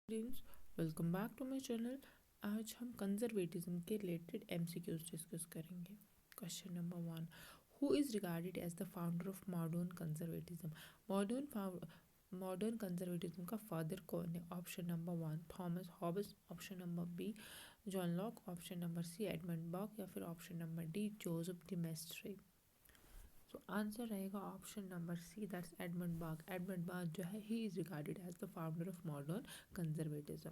Friends, welcome back to my channel. आज हम conservatism के रिलेटेड एमसीक्यूज डिस्कस करेंगे। Question number 1, who is regarded as the founder of modern conservatism? Modern conservatism का father कौन है? Option number 1 Thomas Hobbes, option number B John Locke, option number C Edmund Burke, या फिर option number D Joseph de Maistre. तो answer रहेगा option number C, that's Edmund Burke. Edmund Burke जो है he is regarded as the founder of modern conservatism.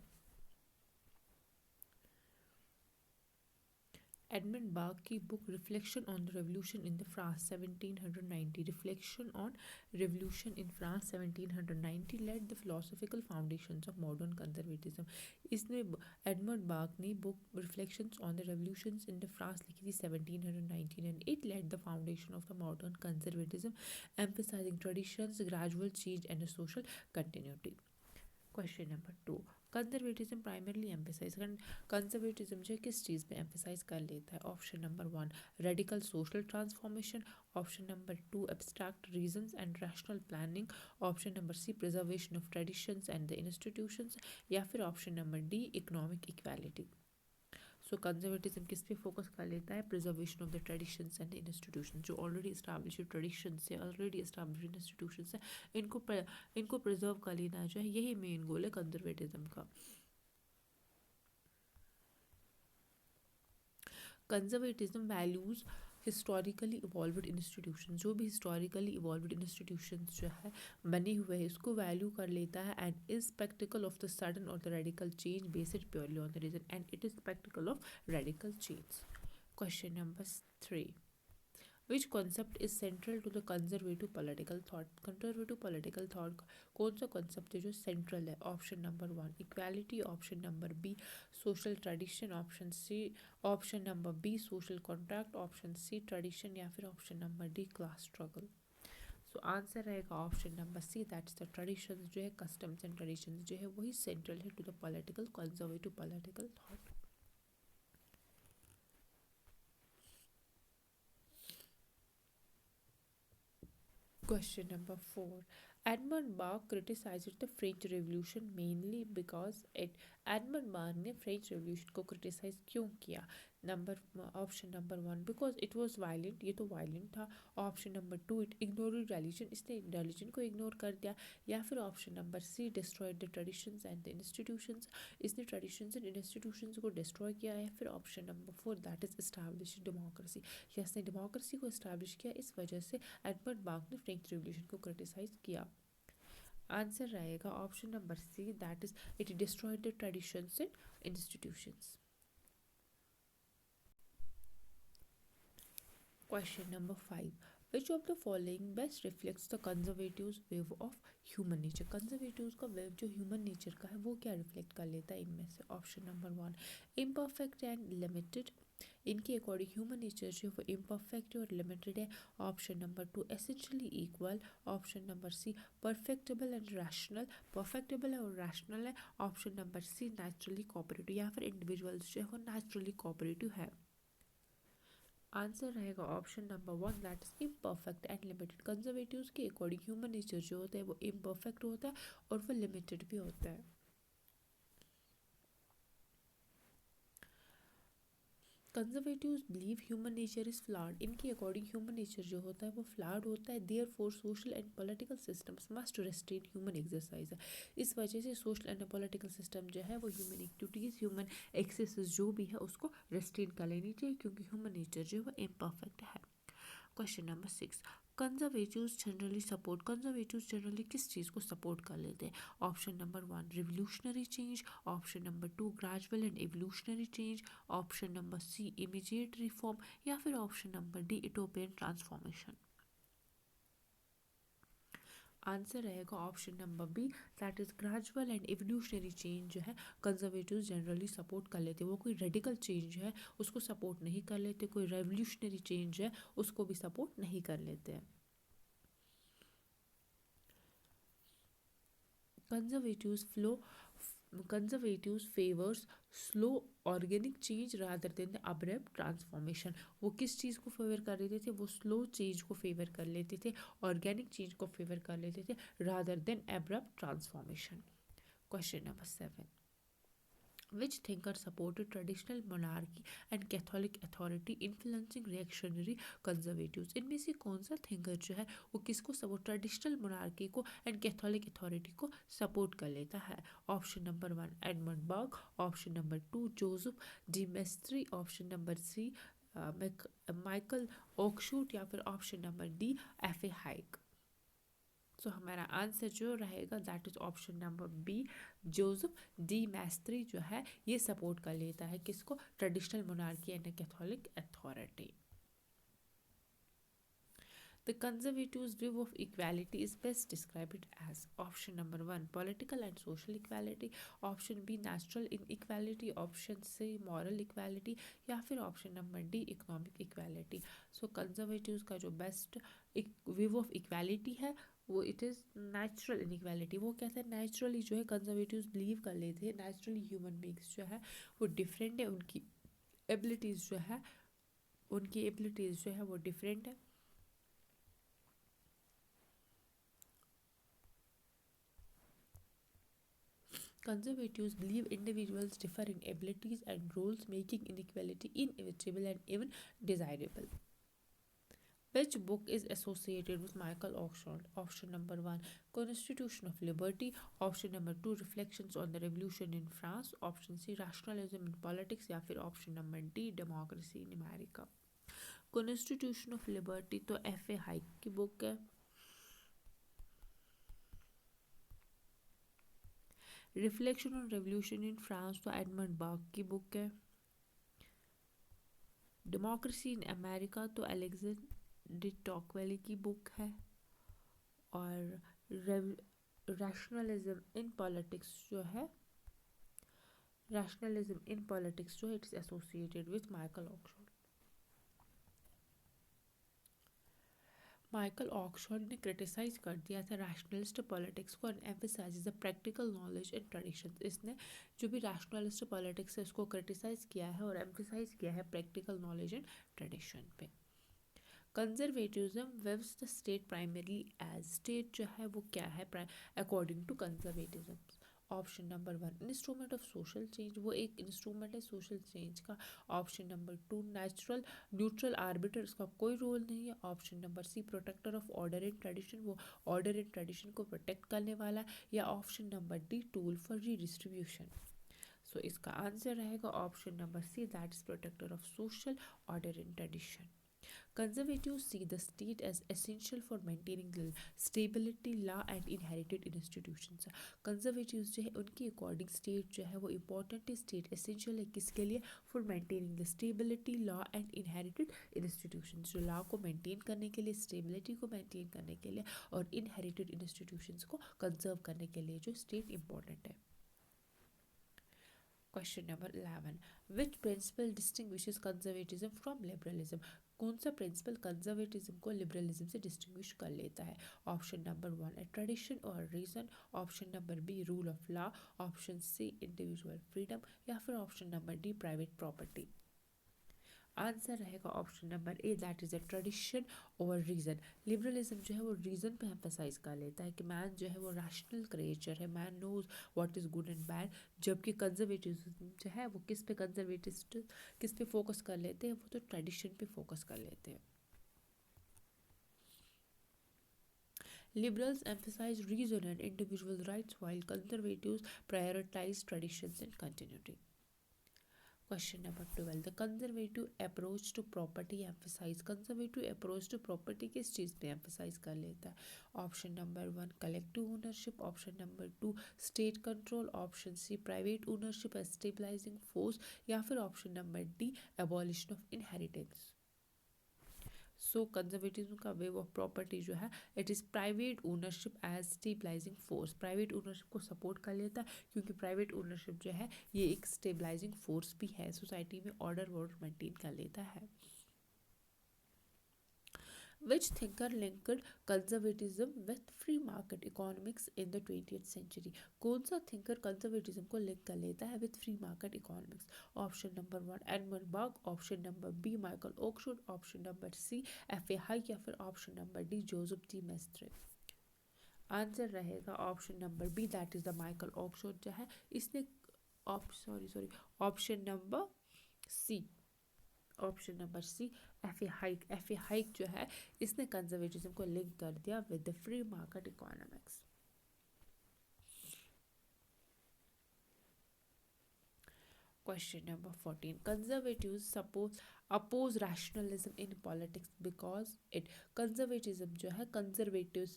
Edmund Burke की book reflection on the revolution in the France 1790, reflection on revolution in France 1790 led the philosophical foundations of modern conservatism. इसने Edmund Burke ने book reflections on the revolutions in the France लिखी थी 1719 and it led the foundation of the modern conservatism, emphasizing traditions, gradual change and a social continuity. Question number 2, conservatism primarily emphasise conservatism जो किस चीज़ पे emphasize कर लेता है? Option number 1 radical social transformation, option number 2 abstract reasons and rational planning, option number C preservation of traditions and the institutions, या फिर option number D economic equality. So conservatism किस पे फोकस कर लेता है? Preservation of the traditions and institution. जो already establish traditions है, already establish institutions है, इनको प्रिजर्व कर लेना जो है, यही मेन गोल है कंजर्वेटिज्म का। Conservatism values historically evolved institution, जो भी हिस्टोरिकली इवॉल्व्ड इंस्टीट्यूशन जो है बने हुए हैं इसको वैल्यू कर लेता है, and is sceptical of the sudden और the radical change based purely on the reason, and it is sceptical of radical change. Question number 3, which concept is central to the conservative political thought? Conservative political thought का कौन सा concept है जो central है? Option number 1 equality, option number B social tradition, option number B social contract, option C tradition, या फिर option number D class struggle. So answer रहेगा option number C, that's the traditions जो है, customs and traditions जो है वही central है to the political conservative political thought. Question number 4. Edmund Burke criticized the French Revolution mainly because Edmund Burke ने French revolution को criticise क्यों किया? Option number 1 because it was violent, ये तो वायलेंट था। Option number 2 it ignored religion, इसने religion को ignore कर दिया। या फिर option number C destroyed the traditions and the institutions, इसने ट्रेडिशंस एंड इंस्टीट्यूशंस को डिस्ट्रॉय किया है। फिर option number 4 that is establish democracy, इसने डेमोक्रेसी को एस्टैब्लिश किया, इस वजह से एडवर्ड बर्क ने फ्रेंच रिवॉल्यूशन को क्रिटिसाइज किया। आंसर रहेगा option number C, that is it destroyed the traditions and institutions. Question number 5, which of the following best reflects the conservatives view of human nature? Conservatives का view जो human nature का है वो क्या reflect कर लेता है इनमें से? Option number 1 imperfect and limited, इनके अकॉर्डिंग ह्यूमन नेचर जो है वो इम्परफेक्ट और लिमिटेड है। Option number 2 essentially equal, option number C perfectible and rational, perfectible है और रैशनल है। Option number C naturally cooperative, या फिर इंडिविजुअल्स जो है वो नेचुरली कोऑपरेटिव है। आंसर रहेगा option number 1 that is imperfect and limited. कंजर्वेटिव्स के अकॉर्डिंग ह्यूमन नेचर जो होता है वो इम्परफेक्ट होता है और वो लिमिटेड भी होता है। Conservatives believe human nature is flawed, इनके अकॉर्डिंग ह्यूमन नेचर जो होता है वो फ्लॉड होता है। Therefore social and political systems must restrain human exercise, इस वजह से सोशल एंड पॉलिटिकल सिस्टम जो है वो ह्यूमन एक्टिविटीज़, ह्यूमन एक्सेसेस जो भी है उसको रेस्ट्रेन कर लेनी चाहिए, क्योंकि ह्यूमन नेचर जो है वो इम्परफेक्ट है। क्वेश्चन नंबर 6, कंजर्वेटिव्स जनरली किस चीज़ को सपोर्ट कर लेते हैं? Option number 1 revolutionary change, option number 2 gradual and evolutionary change, option number C immediate reform, या फिर option number D utopian transformation. Answer रहेगा option number B, that is gradual and evolutionary change जो है conservative generally support कर लेते हैं। वो कोई रेडिकल चेंज जो है उसको सपोर्ट नहीं कर लेते, कोई रेवोल्यूशनरी चेंज है उसको भी सपोर्ट नहीं कर लेते हैं। Conservatives flow conservatives favors slow organic change rather than the abrupt transformation। वो किस चीज़ को फेवर कर लेते थे? वो स्लो चेंज को फेवर कर लेते थे, ऑर्गेनिक चेंज को फेवर कर लेते थे rather than abrupt transformation। Question number 7. Which thinker supported traditional monarchy and Catholic authority influencing reactionary conservatives? इनमें से कौन सा थिंकर जो है वो किसको सपोर्ट, ट्रेडिशनल मोनार्की को एंड कैथोलिक अथॉरिटी को सपोर्ट कर लेता है? Option number 1 Edmund Burke, option number 2 Joseph de Maistre, option number 3 Michael Oakeshott, या फिर option number D F A Hayek. So हमारा आंसर जो रहेगा that is option number B, Joseph de Maistre जो है ये सपोर्ट कर लेता है किसको, traditional monarchy and Catholic authority. The conservatives' view of equality is best described as option number 1 political and social equality, option B natural inequality, option C moral equality, या फिर option number D economic equality. So conservatives का जो best view of equality है वो it is natural inequality. वो कहते हैं naturally जो है कंजर्वेटिव्स बिलीव कर लेते हैं नेचुरली ह्यूमन बींग्स जो है वो डिफरेंट है, उनकी एबिलिटीज़ जो है वो डिफरेंट है। Conservatives believe individuals differ in abilities and roles, making inequality inevitable and even desirable. Which book is associated with Michael Oxford? Option number 1 Constitution of Liberty, option number 2 Reflections on the Revolution in France, option C Rationalism in Politics, या फिर option number D Democracy in America। Constitution of Liberty तो F A Hayek की book है। Reflection on revolution in France तो Edmund Burke की book है। Democracy in America तो Alexander de Tocqueville की बुक है। और रैशनलिज्म इन पॉलिटिक्स जो है it's associated with Michael Oxford. Michael Oxford ने क्रिटिसाइज कर दिया था रैशनलिस्ट पॉलिटिक्स को and emphasise the practical knowledge and tradition. इसने जो भी रैशनलिस्ट पॉलिटिक्स है उसको क्रिटिसाइज किया है और एम्फसाइज किया है प्रैक्टिकल नॉलेज एंड ट्रेडिशन पे। Conservatism views the state primary as, state जो है वो क्या है according to conservatism? Option number 1 instrument of social change, वो एक इंस्ट्रूमेंट है सोशल चेंज का। Option number 2 natural neutral arbiter, उसका कोई रोल नहीं है। Option number C protector of order and tradition, वो ऑर्डर एंड ट्रेडिशन को प्रोटेक्ट करने वाला है। या option number D tool for redistribution. So इसका आंसर रहेगा option number C that is protector of social order and tradition. Conservatives see the state as essential for maintaining the stability, law and inherited institutions. Conservatives जो है उनकी according state जो है वो important है, state essential है किसके लिए? For maintaining the stability, law and inherited institutions, जो लॉ को मेंटेन करने के लिए, स्टेबिलिटी को मेंटेन करने के लिए और इनहेरिटेड इंस्टीट्यूशंस को कंजर्व करने के लिए जो स्टेट इम्पोर्टेंट है। Question number 11 which principle distinguishes conservatism from liberalism? कौन सा प्रिंसिपल कंजर्वेटिज्म को लिबरलिज्म से डिस्टिंग्विश कर लेता है? ऑप्शन नंबर 1 ए ट्रेडिशन और reason, option number B rule of law, option C individual freedom, या फिर option number D private property. Answer रहेगा option number A that is a tradition और रीज़न। लिबरलिज्म जो है वो रीज़न पे emphasise कर लेता है कि मैन जो है वो रैशनल क्रिएचर है, man knows what is good and bad. जबकि कंजर्वेटिज्म जो है वो किस पे किस पे फोकस कर लेते हैं? वो तो ट्रेडिशन पे फोकस कर लेते हैं। Liberals emphasize reason and individual rights while conservatives prioritize traditions and continuity. Question number 12 the conservative approach to property emphasise, conservative approach to property किस चीज़ पे एम्फसाइज कर लेता है? Option number 1 collective ownership, option number 2 state control, option C private ownership as stabilising force, या फिर option number D abolition of inheritance. So conservatism का way of property जो है it is private ownership as stabilising force. Private ownership को support कर लेता है क्योंकि प्राइवेट ओनरशिप जो है ये एक स्टेबलाइजिंग फोर्स भी है, सोसाइटी में ऑर्डर वॉर्डर मेंटेन कर लेता है। Which thinker linked conservatism with free market economics in the 20th century? कौन सा थिंकर कंजर्वेटिज्म को लिंक कर लेता है with free market economics? Option number 1 Edmund Burke, option number B Michael Oxford, option number C F A Hayek, या फिर option number D Joseph de Maistre. Answer रहेगा option number B, that is the Michael Oxford जो है इसने option number C, option number C, F A Hayek जो है इसने conservatism को लिंक कर दिया with the free market economics. Question number 14. Conservatives oppose rationalism in politics because it conservatism जो है conservatives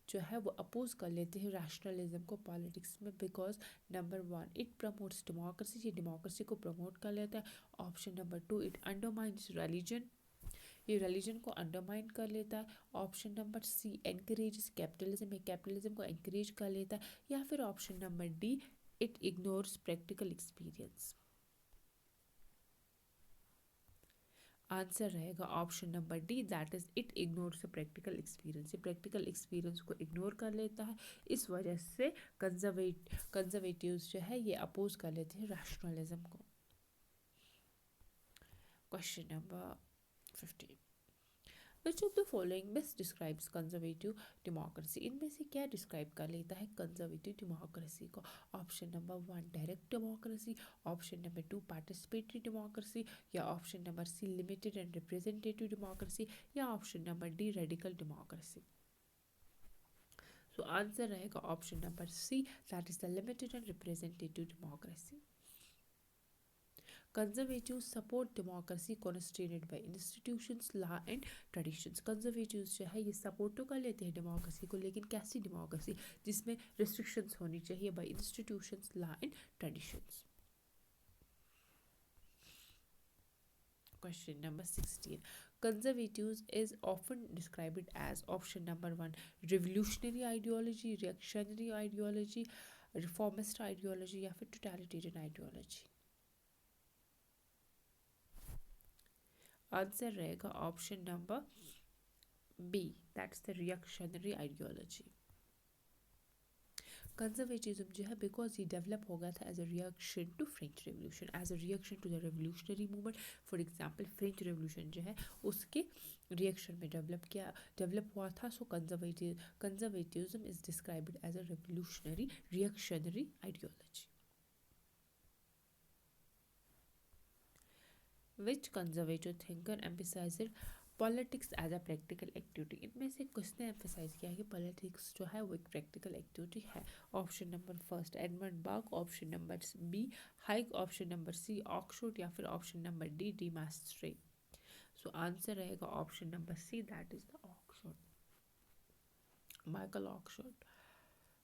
जो है वो अपोज कर लेते हैं rationalism को politics में because number one it promotes democracy, ये democracy को promote कर लेता है। Option number two it undermines religion, ये रिलीजन को अंडरमाइन कर लेता है। Option number C encourages capitalism, ये कैपिटलिज्म को एनकरेज कर लेता है। या फिर option number D it ignores practical experience. Answer रहेगा option number D, that is it ignores practical experience, ये प्रैक्टिकल एक्सपीरियंस को इग्नोर कर लेता है। इस वजह से कंजर्वेटिव्स जो है ये अपोज कर लेते हैं रैशनलिज्म को। Question number 15. Which of the following best describes conservative democracy? इनमें से क्या डिस्क्राइब कर लेता है कंजर्वेटिव डेमोक्रेसी को? Option number one direct democracy, option number two participatory democracy, या option number C limited and representative democracy, या option number D radical democracy. So answer रहेगा option number C, that is the limited and representative democracy. Conservatives support democracy constrained by institutions, law and traditions. Conservatives जो है ये support तो कर लेते हैं democracy को, लेकिन कैसी डेमोक्रेसी जिसमें restrictions होनी चाहिए by institutions, law and traditions. Question number 16. Conservatives is often described as option number one revolutionary ideology, reactionary ideology, reformist ideology या फिर totalitarian ideology. आंसर रहेगा option number B, that's the reactionary ideology. Conservatism जो है because ये develop हो गया था as a reaction to French revolution, as a reaction to the revolutionary movement. For example French revolution जो है उसके रिएक्शन में डेवलप हुआ था। So conservatism is described as a revolutionary reactionary ideology. Which conservative thinker emphasizes politics as a practical activity? इनमें से किसने emphasize किया कि politics जो है वो एक practical activity है? Option number first Edmund Burke, option number B Hayek, option number C Oxford, या फिर option number D de Maistre. So answer रहेगा option number C, that is the Oxford, Michael Oxford.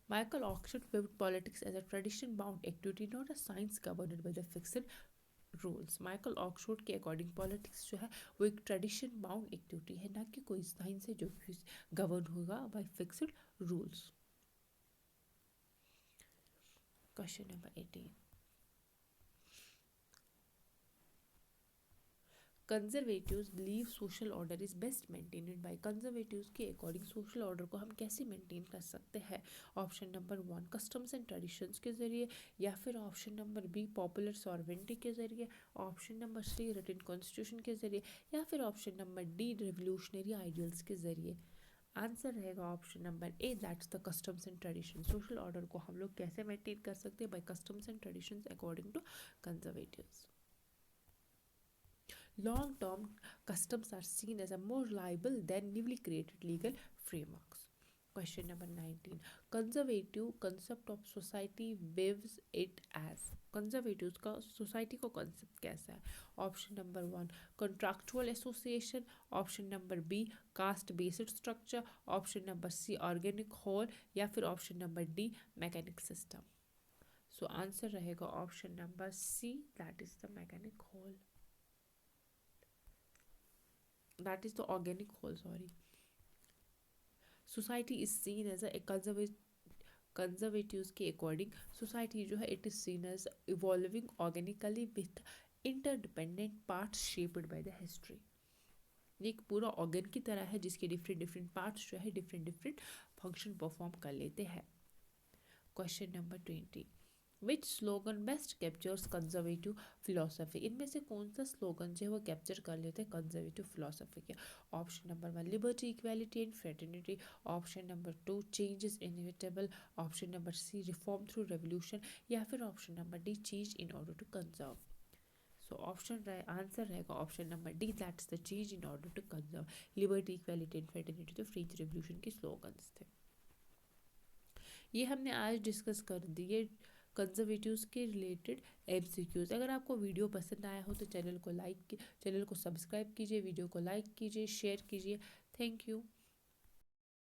Michael Oxford viewed politics as a tradition-bound activity, not a science governed by the fixed rules. Michael Oxford के according politics जो है वो एक tradition bound activity है, ना कि कोई science है जो गवर्न होगा by fixed rules. Question number 18. Conservatives believe social order is best maintained by, conservatives के अकॉर्डिंग सोशल ऑर्डर को हम कैसे मेंटेन कर सकते हैं? Option number one customs and traditions के जरिए, या फिर option number B popular sovereignty के जरिए, option number C written constitution के जरिए, या फिर option number D revolutionary ideals के जरिए। आंसर रहेगा option number A, that's the customs and tradition. Social order को हम लोग कैसे मेंटेन कर सकते हैं? By customs and traditions according to conservatives. Long-term customs are seen as a more reliable than newly created legal frameworks. Question number 19. Conservative concept of society views it as. Conservatives का society को concept कैसा है? Option number one contractual association, option number B caste based structure, option number C organic whole, या फिर option number D mechanic system. So answer रहेगा option number C, that is the mechanic whole. That is the organic whole, sorry. Society is seen as a conservatives के according society जो है it is seen as evolving organically with interdependent parts shaped by the history. ये एक पूरा organ की तरह है जिसके डिफरेंट पार्ट्स जो है डिफरेंट फंक्शन परफॉर्म कर लेते हैं। Question number 20. Which slogan best captures conservative philosophy, इनमें से कौन सा स्लोगन जो है वो कैप्चर कर लेते हैं कंजर्वेटिव फिलोसफी के? Option number 1 liberty equality and fraternity, option number 2 change is inevitable, option number C reform through revolution, या फिर option number D change in order to conserve. So answer रहेगा option number D, that's the change in order to conserve. Liberty equality and fraternity तो French revolution के slogans थे। ये हमने आज discuss कर दिए कंजर्वेटिव्स के रिलेटेड एमसीक्यूज। अगर आपको वीडियो पसंद आया हो तो चैनल को सब्सक्राइब कीजिए, वीडियो को लाइक कीजिए, शेयर कीजिए। Thank you.